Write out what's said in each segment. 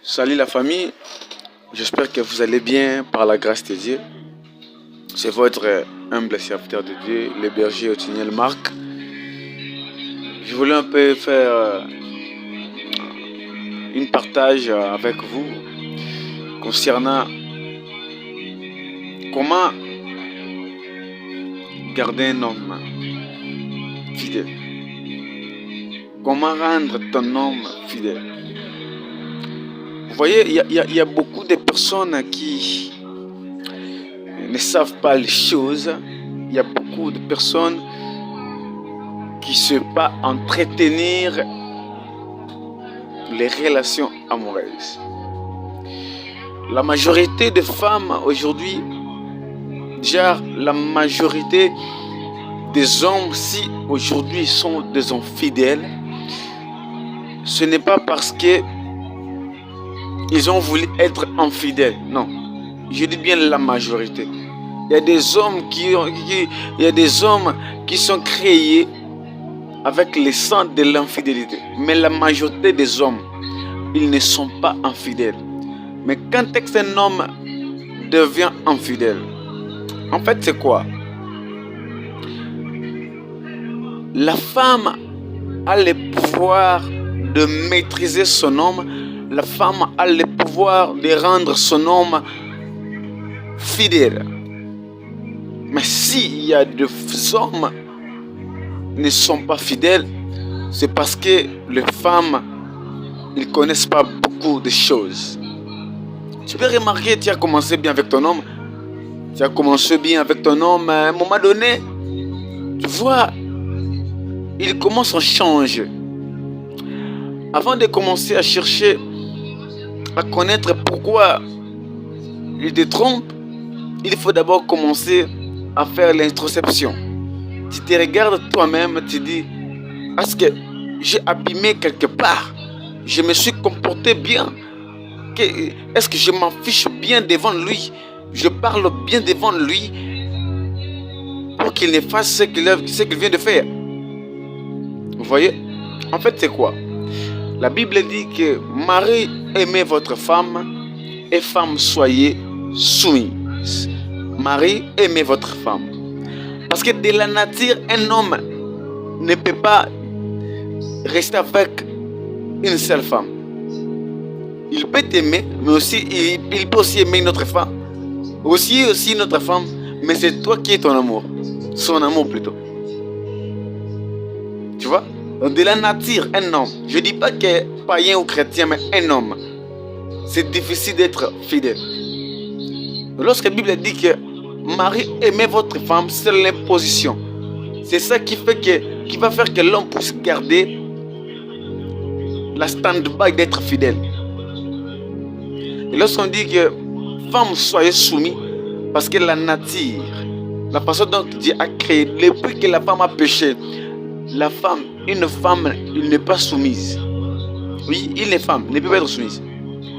Salut la famille, j'espère que vous allez bien par la grâce de Dieu. C'est votre humble serviteur de Dieu, le berger Othniel Marc. Je voulais un peu faire une partage avec vous concernant comment garder un homme fidèle. Comment rendre ton homme fidèle. Vous voyez, il y a beaucoup de personnes qui ne savent pas les choses. Il y a beaucoup de personnes qui ne savent pas entretenir les relations amoureuses. La majorité des femmes aujourd'hui, déjà la majorité des hommes, si aujourd'hui sont des hommes fidèles, ce n'est pas parce que ils ont voulu être infidèles. Non, je dis bien la majorité. Il y a des hommes qui sont créés avec le sang de l'infidélité. Mais la majorité des hommes, ils ne sont pas infidèles. Mais quand est-ce qu'un homme devient infidèle? En fait, c'est quoi? La femme a le pouvoir de maîtriser son homme. La femme a le pouvoir de rendre son homme fidèle. Mais s'il y a des hommes qui ne sont pas fidèles, c'est parce que les femmes ne connaissent pas beaucoup de choses. Tu peux remarquer, tu as commencé bien avec ton homme. Tu as commencé bien avec ton homme. À un moment donné, tu vois, il commence à changer. Avant de commencer à chercher à connaître pourquoi il te trompe, il faut d'abord commencer à faire l'introspection. Tu te regardes toi-même, tu dis, est-ce que j'ai abîmé quelque part? Je me suis comporté bien? Est-ce que je m'affiche bien devant lui? Je parle bien devant lui pour qu'il ne fasse ce qu'il vient de faire. Vous voyez? En fait, c'est quoi? La Bible dit que Marie, aimez votre femme et femme, soyez soumise. Marie, aimez votre femme. Parce que de la nature, un homme ne peut pas rester avec une seule femme. Il peut t'aimer, mais aussi il peut aussi aimer notre femme. Aussi notre femme, mais c'est toi qui es ton amour. Son amour plutôt. Tu vois? De la nature, un homme. Je ne dis pas que païen ou chrétien, mais un homme. C'est difficile d'être fidèle. Lorsque la Bible dit que Marie, aimez votre femme, c'est l'imposition. C'est ça qui va faire que l'homme puisse garder la stand-by d'être fidèle. Et lorsqu'on dit que femme, soyez soumis, parce que la nature, la façon dont Dieu a créé, depuis que la femme a péché, une femme, elle n'est pas soumise. Oui, une femme ne peut pas être soumise.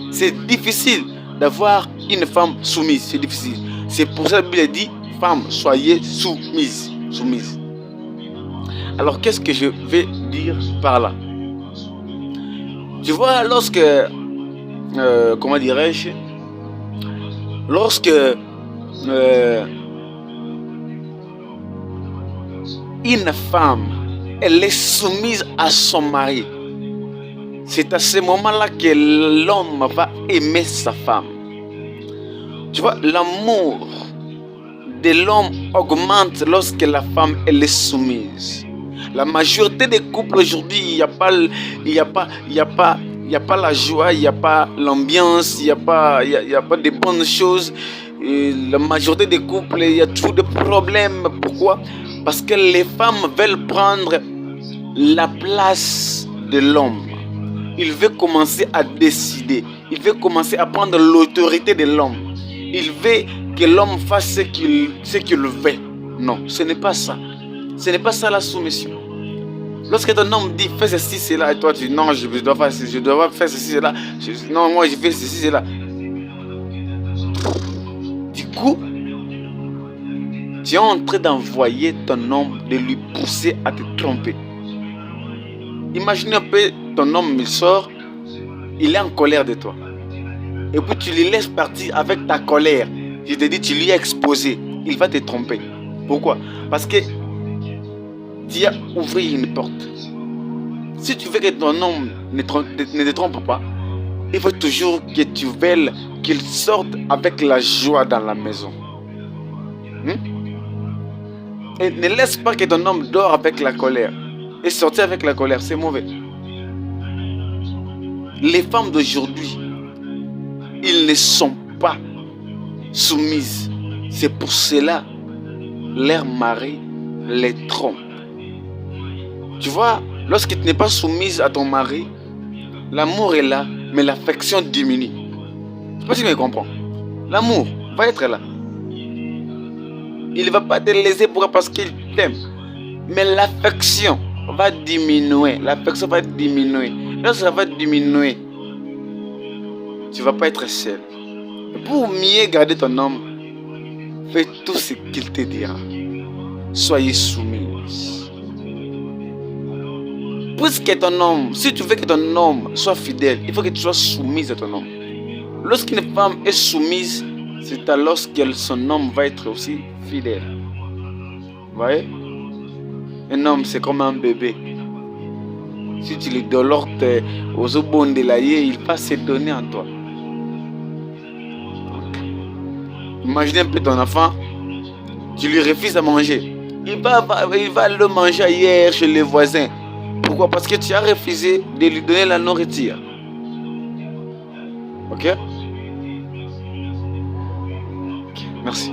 C'est difficile d'avoir une femme soumise. C'est difficile. C'est pour ça que la Bible dit, femme, soyez soumise. Alors, qu'est-ce que je vais dire par là? Tu vois, lorsque, comment dirais-je, lorsque une femme, elle est soumise à son mari, c'est à ce moment-là que l'homme va aimer sa femme. Tu vois, l'amour de l'homme augmente lorsque la femme elle est soumise. La majorité des couples aujourd'hui, il n'y a pas la joie, il n'y a pas l'ambiance, il n'y a pas de bonnes choses. Et la majorité des couples, il y a toujours des problèmes. Pourquoi? Parce que les femmes veulent prendre la place de l'homme. Il veut commencer à décider. Il veut commencer à prendre l'autorité de l'homme. Il veut que l'homme fasse ce qu'il veut. Non, ce n'est pas ça. Ce n'est pas ça la soumission. Lorsque ton homme dit fais ceci, cela, et toi tu dis non, je dois faire ceci, cela. Non, moi je fais ceci, cela. Du coup, tu es en train d'envoyer ton homme, de lui pousser à te tromper. Imagine un peu ton homme, il sort, il est en colère de toi. et puis tu le laisses partir avec ta colère, je te dis, tu lui as exposé, il va te tromper. Pourquoi? Parce que tu as ouvert une porte. Si tu veux que ton homme ne te trompe pas, il faut toujours que tu veuilles qu'il sorte avec la joie dans la maison. Et ne laisse pas que ton homme dort avec la colère. Et sortir avec la colère, c'est mauvais. Les femmes d'aujourd'hui, ils ne sont pas soumises. C'est pour cela leur mari les trompe. Tu vois, lorsque tu n'es pas soumise à ton mari, l'amour est là, mais l'affection diminue. Je ne sais pas si tu me comprends. L'amour va être là. Il ne va pas te laisser parce qu'il t'aime. Mais l'affection va diminuer. L'affection va diminuer. Lorsque ça va diminuer, tu ne vas pas être seul. Pour mieux garder ton homme, fais tout ce qu'il te dira. Soyez soumis. Puisque ton homme, si tu veux que ton homme soit fidèle, il faut que tu sois soumise à ton homme. Lorsqu'une femme est soumise, c'est alors que son homme va être aussi fidèle. Vous voyez? Un homme, c'est comme un bébé. Si tu lui dolores aux obons de l'aïe, il va se donner en toi. Imaginez un peu ton enfant, tu lui refuses à manger. Il va le manger ailleurs chez les voisins. Pourquoi? Parce que tu as refusé de lui donner la nourriture. Ok? Merci.